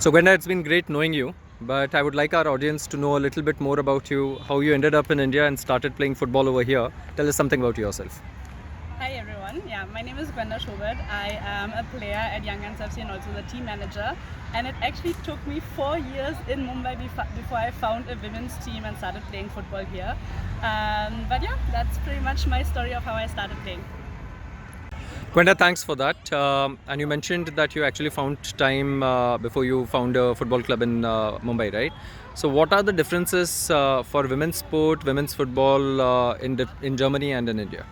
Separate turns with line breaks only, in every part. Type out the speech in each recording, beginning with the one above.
So Gwenda, it's been great knowing you, but I would like our audience to know a little bit more about you, how you ended up in India and started playing football over here. Tell us something about yourself.
Hi everyone, my name is Gwenda Schobert. I am a player at Young Guns FC and also the team manager. And it actually took me 4 years in Mumbai before I found a women's team and started playing football here. But yeah, that's pretty much my story of how I started playing.
Gwenda, thanks for that. And you mentioned that you actually found time before you found a football club in Mumbai, right? So what are the differences for women's sport, women's football in Germany and in India?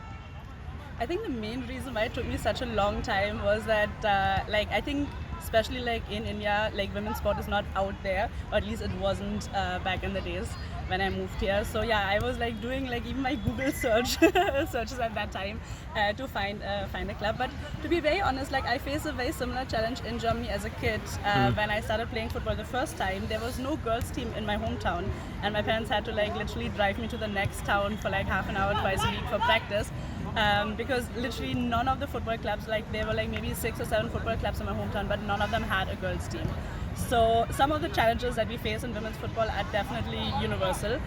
I think the main reason why it took me such a long time was that I think especially in India, women's sport is not out there, or at least it wasn't back in the days when I moved here. So yeah, I was doing even my Google searches at that time to find a club. But to be very honest, I faced a very similar challenge in Germany as a kid. When I started playing football the first time, there was no girls team in my hometown, and my parents had to literally drive me to the next town for half an hour twice a week for practice. Because literally none of the football clubs, there were maybe 6 or 7 football clubs in my hometown, but none of them had a girls team. So some of the challenges that we face in women's football are definitely universal.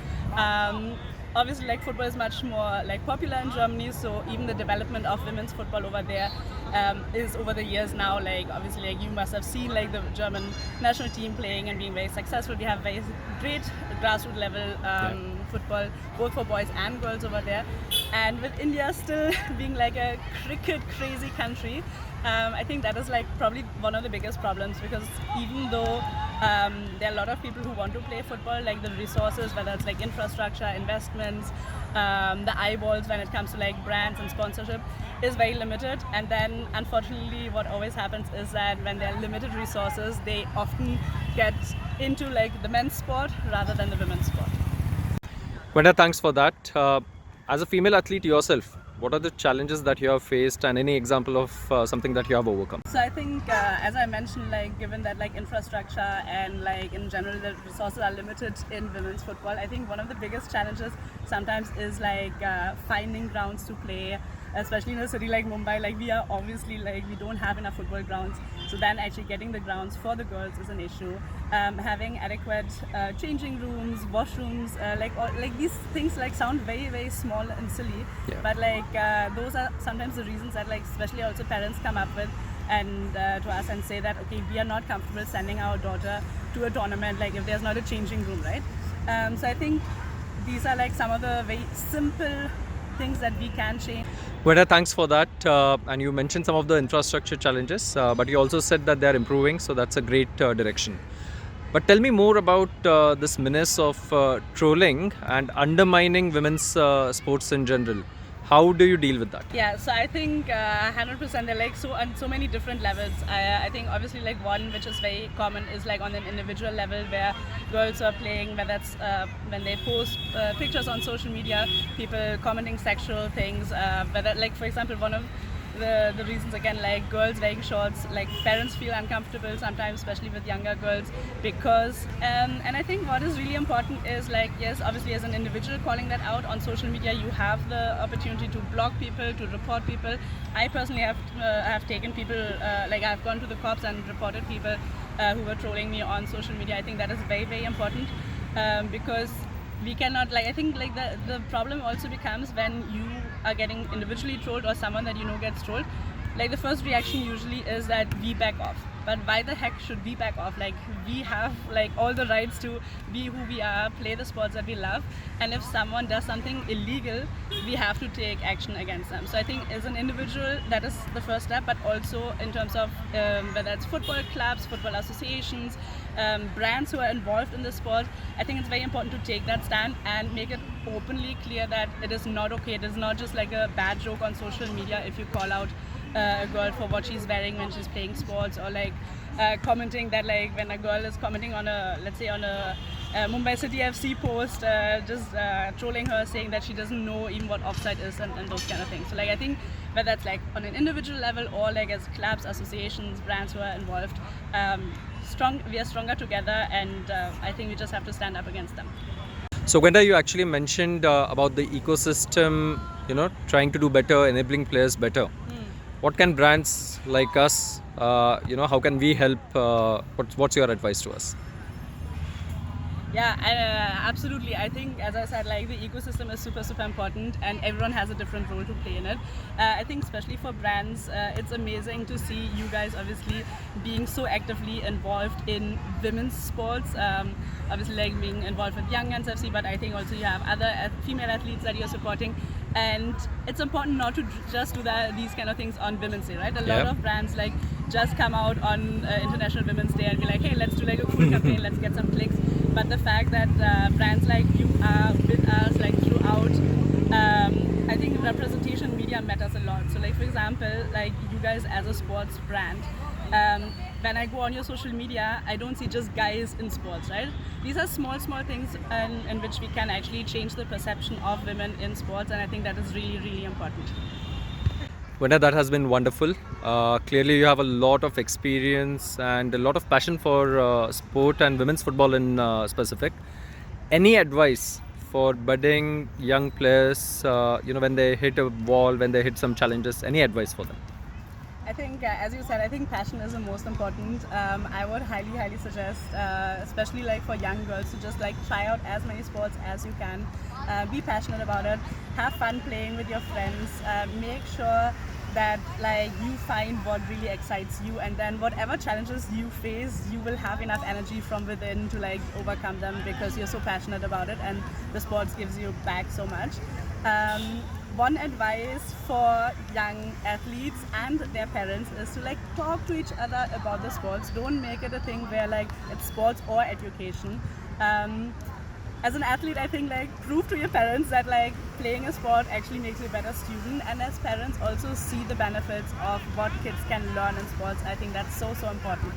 Obviously, football is much more popular in Germany, so even the development of women's football over there is over the years now. Obviously, you must have seen the German national team playing and being very successful. We have very great grassroots level football, both for boys and girls over there. And with India still being a cricket crazy country, I think that is probably one of the biggest problems, because even though there are a lot of people who want to play football, the resources, whether it's infrastructure, investments, the eyeballs when it comes to brands and sponsorship, is very limited. And then unfortunately what always happens is that when there are limited resources, they often get into the men's sport rather than the women's sport.
Gwenda, thanks for that. As a female athlete yourself, what are the challenges that you have faced, and any example of something that you have overcome?
So I think, as I mentioned, given that infrastructure and in general the resources are limited in women's football, I think one of the biggest challenges sometimes is finding grounds to play, especially in a city like Mumbai. We are obviously we don't have enough football grounds, so then actually getting the grounds for the girls is an issue. Having adequate changing rooms, washrooms, these things sound very, very small and silly, but those are sometimes the reasons that especially also parents come up with and to us and say that okay, we are not comfortable sending our daughter to a tournament if there's not a changing room, right? So I think these are some of the very simple things that we can change.
Gwenda, thanks for that. And you mentioned some of the infrastructure challenges, but you also said that they're improving, so that's a great direction. But tell me more about this menace of trolling and undermining women's sports in general. How do you deal with that?
Yeah, so I think 100% they're so on so many different levels. I think obviously one which is very common is on an individual level, where girls are playing, whether that's when they post pictures on social media, people commenting sexual things, whether for example one of the reasons again, girls wearing shorts, parents feel uncomfortable sometimes, especially with younger girls, because and I think what is really important is yes, obviously as an individual calling that out on social media, you have the opportunity to block people, to report people. I personally have taken people I've gone to the cops and reported people who were trolling me on social media. I think that is very, very important, because we cannot I think the problem also becomes when you are getting individually trolled, or someone that gets trolled. The first reaction usually is that we back off. But why the heck should we back off? We have all the rights to be who we are, play the sports that we love, and if someone does something illegal, we have to take action against them. So I think as an individual, that is the first step, but also in terms of whether it's football clubs, football associations, brands who are involved in the sport, I think it's very important to take that stand and make it openly clear that it is not okay. It is not just a bad joke on social media if you call out a girl for what she's wearing when she's playing sports, or commenting that when a girl is commenting on a, let's say on a Mumbai City FC post, just trolling her, saying that she doesn't know even what offside is, and those kind of things. So I think whether that's on an individual level or as clubs, associations, brands who are involved, we are stronger together, and I think we just have to stand up against them.
So Gwenda, you actually mentioned about the ecosystem, trying to do better, enabling players better. What can brands like us, how can we help? What's your advice to us?
Yeah, absolutely. I think, as I said, like the ecosystem is super, super important, and everyone has a different role to play in it. I think, especially for brands, it's amazing to see you guys obviously being so actively involved in women's sports. Obviously, like being involved with Young Guns FC, but I think also you have other female athletes that you're supporting. And it's important not to just do these kind of things on Women's Day, right? A lot of brands like just come out on International Women's Day and be like, hey, let's do like a cool campaign, let's get some clicks. But the fact that brands like you are with us like throughout, I think representation media matters a lot. So like for example, like you guys as a sports brand, when I go on your social media, I don't see just guys in sports, right? These are small, small things in which we can actually change the perception of women in sports, and I think that is really, really important.
Gwenda, that has been wonderful. Clearly, you have a lot of experience and a lot of passion for sport and women's football in specific. Any advice for budding young players, when they hit a wall, when they hit some challenges? Any advice for them?
I think, as you said, I think passion is the most important. I would highly, highly suggest, especially like for young girls, to just like try out as many sports as you can. Be passionate about it. Have fun playing with your friends. Make sure that like you find what really excites you, and then whatever challenges you face, you will have enough energy from within to like overcome them because you're so passionate about it, and the sports gives you back so much. One advice for young athletes and their parents is to like talk to each other about the sports. Don't make it a thing where like it's sports or education. As an athlete, I think like prove to your parents that like playing a sport actually makes you a better student, and as parents also see the benefits of what kids can learn in sports. I think that's so, so important.